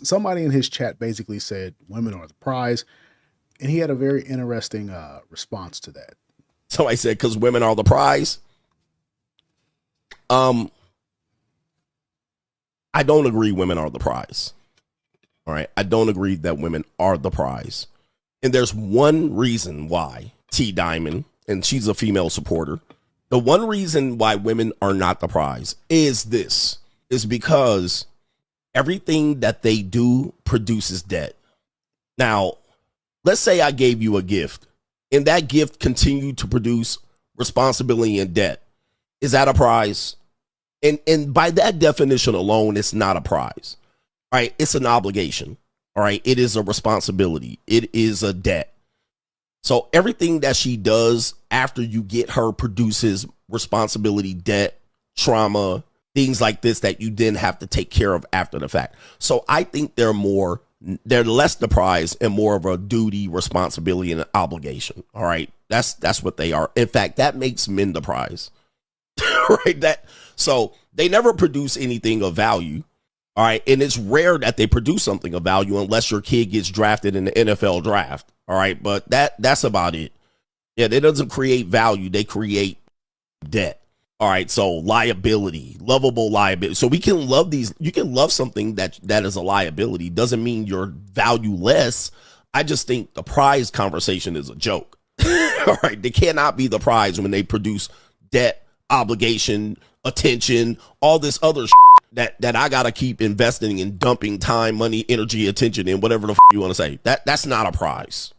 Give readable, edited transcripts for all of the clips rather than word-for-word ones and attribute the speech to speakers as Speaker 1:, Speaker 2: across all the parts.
Speaker 1: Somebody in his chat basically said women are the prize, and he had a very interesting response to that.
Speaker 2: Somebody said because women are the prize. I don't agree women are the prize. All right. I don't agree that women are the prize. And there's one reason why, T Diamond, and she's a female supporter. The one reason why women are not the prize is this, is because everything that they do produces debt. Now, let's say I gave you a gift and that gift continued to produce responsibility and debt. Is that a prize? And by that definition alone, it's not a prize. All right, it's an obligation. All right, it is a responsibility. It is a debt. So everything that she does after you get her produces responsibility, debt, trauma, things like this that you then have to take care of after the fact. So I think they're less the prize and more of a duty, responsibility, and an obligation. All right, that's what they are. In fact, that makes men the prize. Right? So they never produce anything of value. All right. And it's rare that they produce something of value unless your kid gets drafted in the NFL draft. All right. But that's about it. Yeah. It doesn't create value. They create debt. All right. So liability, lovable liability. So we can love these. You can love something that is a liability. Doesn't mean you're valueless. I just think the prize conversation is a joke. All right. They cannot be the prize when they produce debt, obligation, attention, all this other that I gotta keep investing in, dumping time, money, energy, attention in, whatever the you want to say. That's not a prize.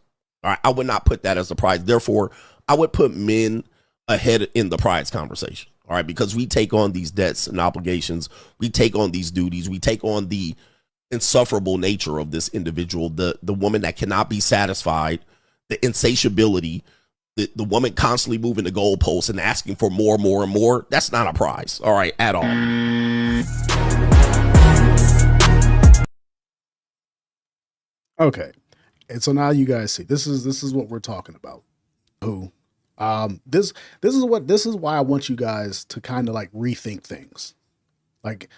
Speaker 2: All right, I would not put that as a prize. Therefore, I would put men ahead in the prize conversation. All right, because we take on these debts and obligations, we take on these duties, we take on the insufferable nature of this individual, the woman that cannot be satisfied, the insatiability. The woman constantly moving the goalposts and asking for more, more, and more. That's not a prize, all right, at all.
Speaker 1: Okay, and so now you guys see this is what we're talking about. Who, this is why I want you guys to kind of like rethink things. Like,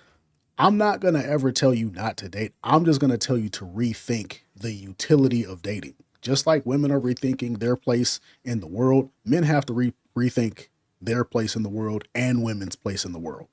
Speaker 1: I'm not gonna ever tell you not to date. I'm just gonna tell you to rethink the utility of dating. Just like women are rethinking their place in the world, men have to rethink their place in the world and women's place in the world.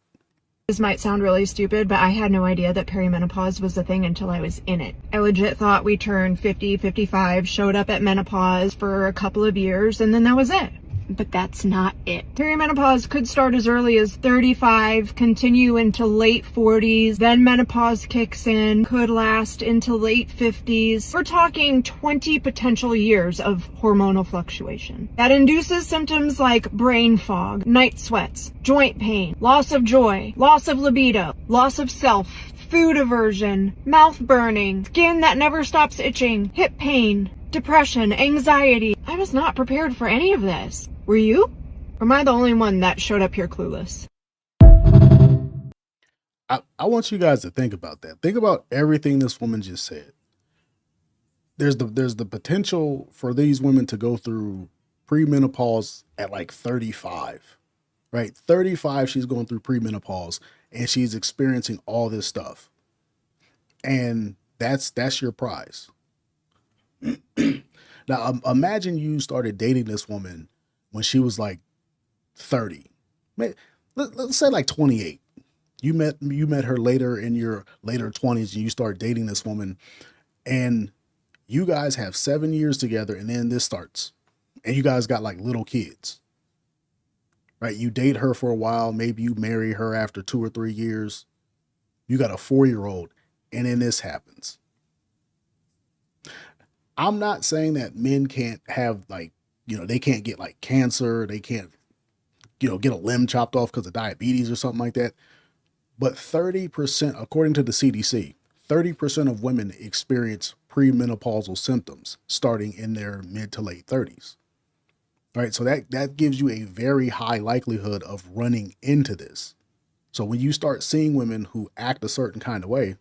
Speaker 3: This might sound really stupid, but I had no idea that perimenopause was a thing until I was in it. I legit thought we turned 50, 55, showed up at menopause for a couple of years, and then that was it. But that's not it. Perimenopause could start as early as 35, continue into late 40s, then menopause kicks in, could last into late 50s. We're talking 20 potential years of hormonal fluctuation. That induces symptoms like brain fog, night sweats, joint pain, loss of joy, loss of libido, loss of self, food aversion, mouth burning, skin that never stops itching, hip pain, depression, anxiety. I was not prepared for any of this. Were you? Or am I the only one that showed up here clueless?
Speaker 1: I want you guys to think about that. Think about everything this woman just said. There's the potential for these women to go through premenopause at like 35, right? 35, she's going through premenopause and she's experiencing all this stuff. And that's your prize. Now, imagine you started dating this woman when she was like 30. Let's say like 28. You met her later in your later 20s and you start dating this woman and you guys have 7 years together and then this starts. And you guys got like little kids. Right? You date her for a while, maybe you marry her after 2 or 3 years. You got a 4-year-old and then this happens. I'm not saying that men can't have like, they can't get like cancer, they can't, get a limb chopped off because of diabetes or something like that. But 30%, according to the CDC, 30% of women experience premenopausal symptoms starting in their mid to late 30s. All right, so that gives you a very high likelihood of running into this. So when you start seeing women who act a certain kind of way,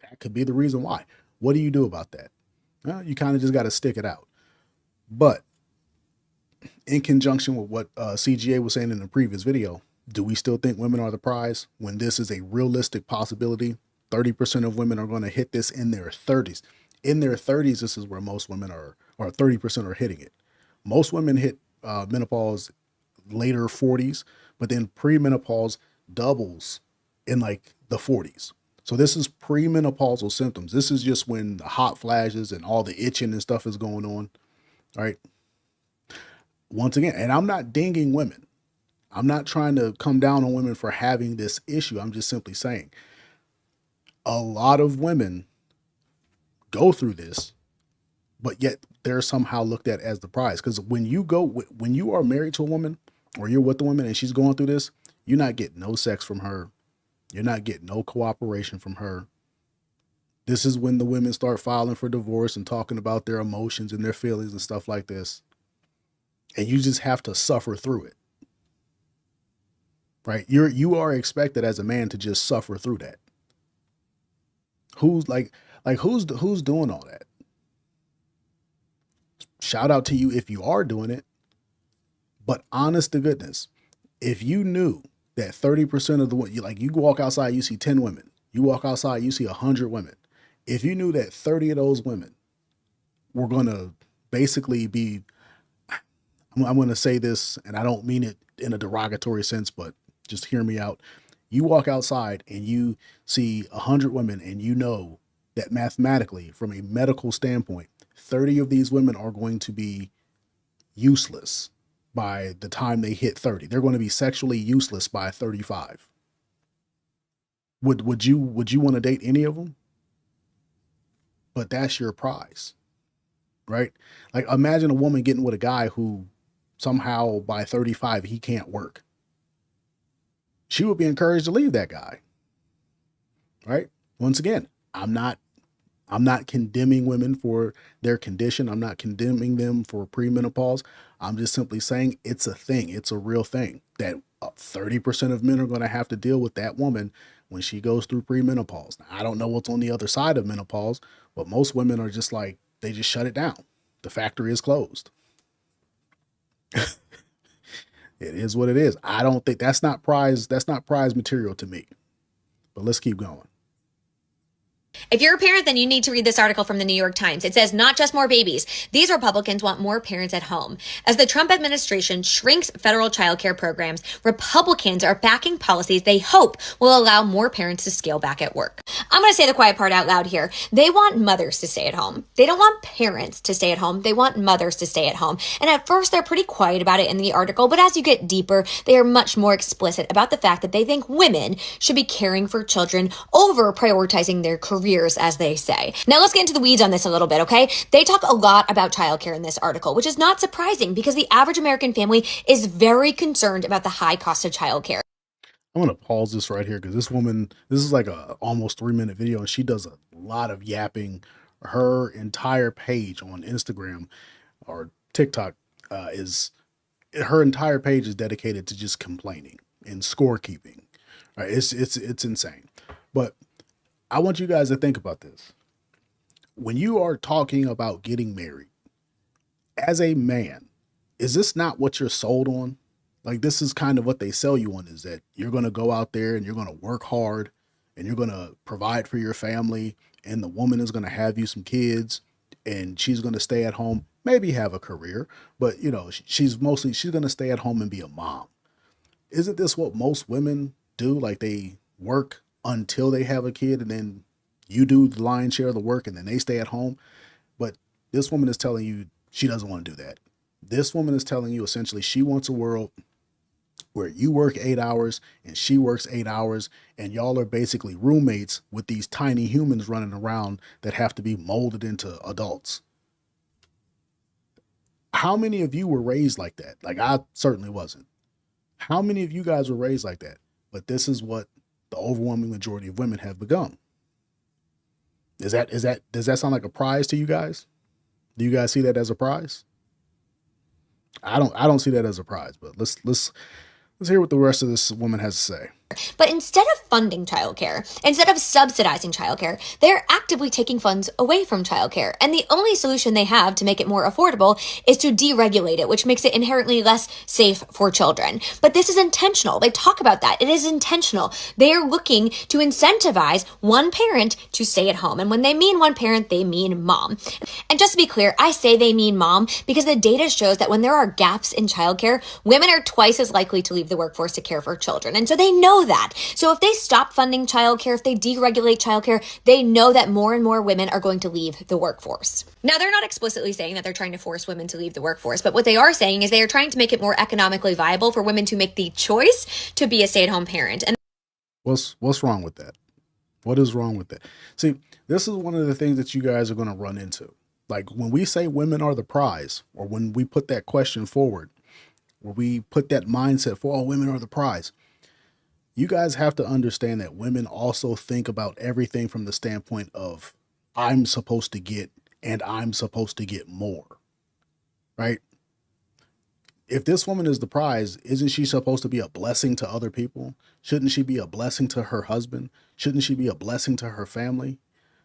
Speaker 1: that could be the reason why. What do you do about that? Well, you kind of just got to stick it out. But in conjunction with what CGA was saying in the previous video, do we still think women are the prize when this is a realistic possibility 30% of women are going to hit this in their 30s. In their 30s, this is where most women are, or 30% are hitting it. Most women hit menopause later 40s, but then premenopause doubles in like the 40s. So this is premenopausal symptoms. This is just when the hot flashes and all the itching and stuff is going on. All right. Once again, and I'm not dinging women. I'm not trying to come down on women for having this issue. I'm just simply saying a lot of women go through this, but yet they're somehow looked at as the prize. Because when you are married to a woman or you're with a woman and she's going through this, you're not getting no sex from her. You're not getting no cooperation from her. This is when the women start filing for divorce and talking about their emotions and their feelings and stuff like this. And you just have to suffer through it. Right? You are expected as a man to just suffer through that. Who's who's doing all that? Shout out to you if you are doing it. But honest to goodness, if you knew that 30% of you walk outside, you see 10 women. You walk outside, you see 100 women. If you knew that 30 of those women were going to basically be, I'm going to say this, and I don't mean it in a derogatory sense, but just hear me out. You walk outside and you see 100 women, and you know that mathematically, from a medical standpoint, 30 of these women are going to be useless by the time they hit 30. They're going to be sexually useless by 35. Would you want to date any of them? But that's your prize, right? Like imagine a woman getting with a guy who somehow by 35 he can't work. She would be encouraged to leave that guy, right? Once again, I'm not condemning women for their condition. I'm not condemning them for premenopause. I'm just simply saying it's a thing. It's a real thing that 30% of men are going to have to deal with that woman when she goes through premenopause. Now, I don't know what's on the other side of menopause, but most women are just like, they just shut it down. The factory is closed. It is what it is. I don't think that's not prize material to me. But let's keep going.
Speaker 4: If you're a parent, then you need to read this article from the New York Times. It says, not just more babies. These Republicans want more parents at home. As the Trump administration shrinks federal childcare programs, Republicans are backing policies they hope will allow more parents to scale back at work. I'm going to say the quiet part out loud here. They want mothers to stay at home. They don't want parents to stay at home. They want mothers to stay at home. And at first, they're pretty quiet about it in the article, but as you get deeper, they are much more explicit about the fact that they think women should be caring for children over prioritizing their careers, as they say. Now let's get into the weeds on this a little bit, okay? They talk a lot about childcare in this article, which is not surprising because the average American family is very concerned about the high cost of childcare.
Speaker 1: I'm going to pause this right here because this woman, this is like a almost 3-minute video and she does a lot of yapping. Her entire page on Instagram or TikTok her entire page is dedicated to just complaining and scorekeeping. Right? It's insane. But I want you guys to think about this. When you are talking about getting married, as a man, is this not what you're sold on? Like, this is kind of what they sell you on, is that you're going to go out there and you're going to work hard and you're going to provide for your family, and the woman is going to have you some kids and she's going to stay at home, maybe have a career, but she's going to stay at home and be a mom. Isn't this what most women do? Like, they work until they have a kid and then you do the lion's share of the work and then they stay at home. But this woman is telling you she doesn't want to do that. This woman is telling you essentially she wants a world where you work 8 hours and she works 8 hours and y'all are basically roommates with these tiny humans running around that have to be molded into adults. How many of you were raised like that? Like, I certainly wasn't. How many of you guys were raised like that? But this is what the overwhelming majority of women have become. Does that sound like a prize to you guys? Do you guys see that as a prize? I don't see that as a prize, but let's hear what the rest of this woman has to say.
Speaker 4: But instead of funding childcare, instead of subsidizing childcare, they're actively taking funds away from childcare. And the only solution they have to make it more affordable is to deregulate it, which makes it inherently less safe for children. But this is intentional. They talk about that. It is intentional. They are looking to incentivize one parent to stay at home. And when they mean one parent, they mean mom. And just to be clear, I say they mean mom because the data shows that when there are gaps in childcare, women are twice as likely to leave the workforce to care for children. And so they know that. So if they stop funding childcare, if they deregulate childcare, they know that more and more women are going to leave the workforce. Now, they're not explicitly saying that they're trying to force women to leave the workforce, but what they are saying is they are trying to make it more economically viable for women to make the choice to be a stay-at-home parent. And
Speaker 1: What's wrong with that? What is wrong with that? See, this is one of the things that you guys are going to run into. Like when we say women are the prize, or when we put that question forward, where we put that mindset for, oh, women are the prize, you guys have to understand that women also think about everything from the standpoint of I'm supposed to get and I'm supposed to get more, right? If this woman is the prize, isn't she supposed to be a blessing to other people? Shouldn't she be a blessing to her husband? Shouldn't she be a blessing to her family?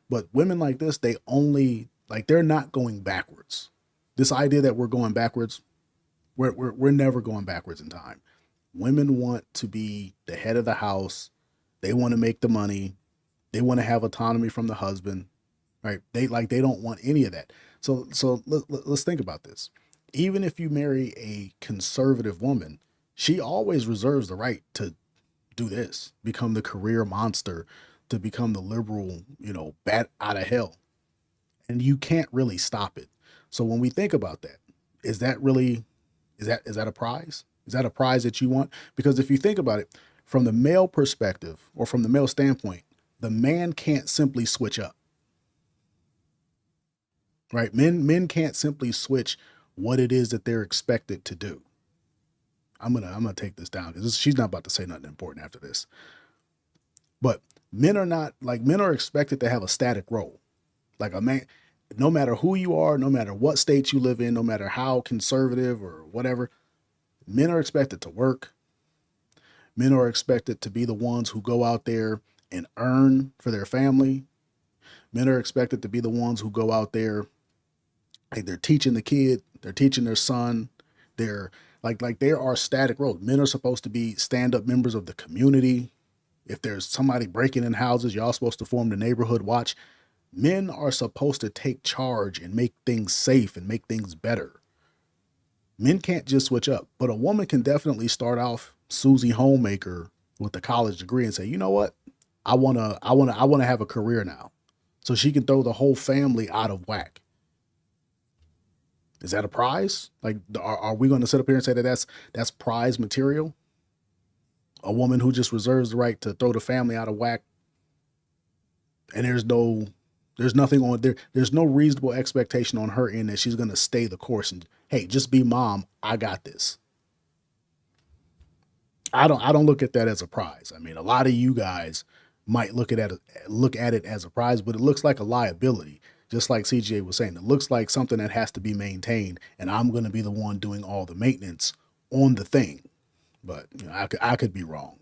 Speaker 1: But women like this, they only, like, they're not going backwards. This idea that we're going backwards, we're never going backwards in time. Women want to be the head of the house. They want to make the money. They want to have autonomy from the husband, right? They don't want any of that. So let's think about this. Even if you marry a conservative woman, she always reserves the right to do this, become the career monster, to become the liberal, bat out of hell. And you can't really stop it. So when we think about that, is that a prize? Is that a prize that you want? Because if you think about it from the male perspective or from the male standpoint, the man can't simply switch up, right? Men can't simply switch what it is that they're expected to do. I'm gonna take this down because she's not about to say nothing important after this. But men are expected to have a static role. Like a man, no matter who you are, no matter what state you live in, no matter how conservative or whatever, men are expected to work. Men are expected to be the ones who go out there and earn for their family. Men are expected to be the ones who go out there, like they're teaching the kid, they're teaching their son. They're like there are static roles. Men are supposed to be stand-up members of the community. If there's somebody breaking in houses, y'all supposed to form the neighborhood watch. Men are supposed to take charge and make things safe and make things better. Men can't just switch up, but a woman can definitely start off Susie Homemaker with a college degree and say, you know what? I wanna have a career now. So she can throw the whole family out of whack. Is that a prize? Like, are we going to sit up here and say that that's prize material? A woman who just reserves the right to throw the family out of whack, and there's nothing on there. There's no reasonable expectation on her end that she's going to stay the course and, hey, just be mom. I got this. I don't look at that as a prize. I mean, a lot of you guys might look at it as a prize, but it looks like a liability. Just like CJ was saying, it looks like something that has to be maintained, and I'm going to be the one doing all the maintenance on the thing. But I could be wrong.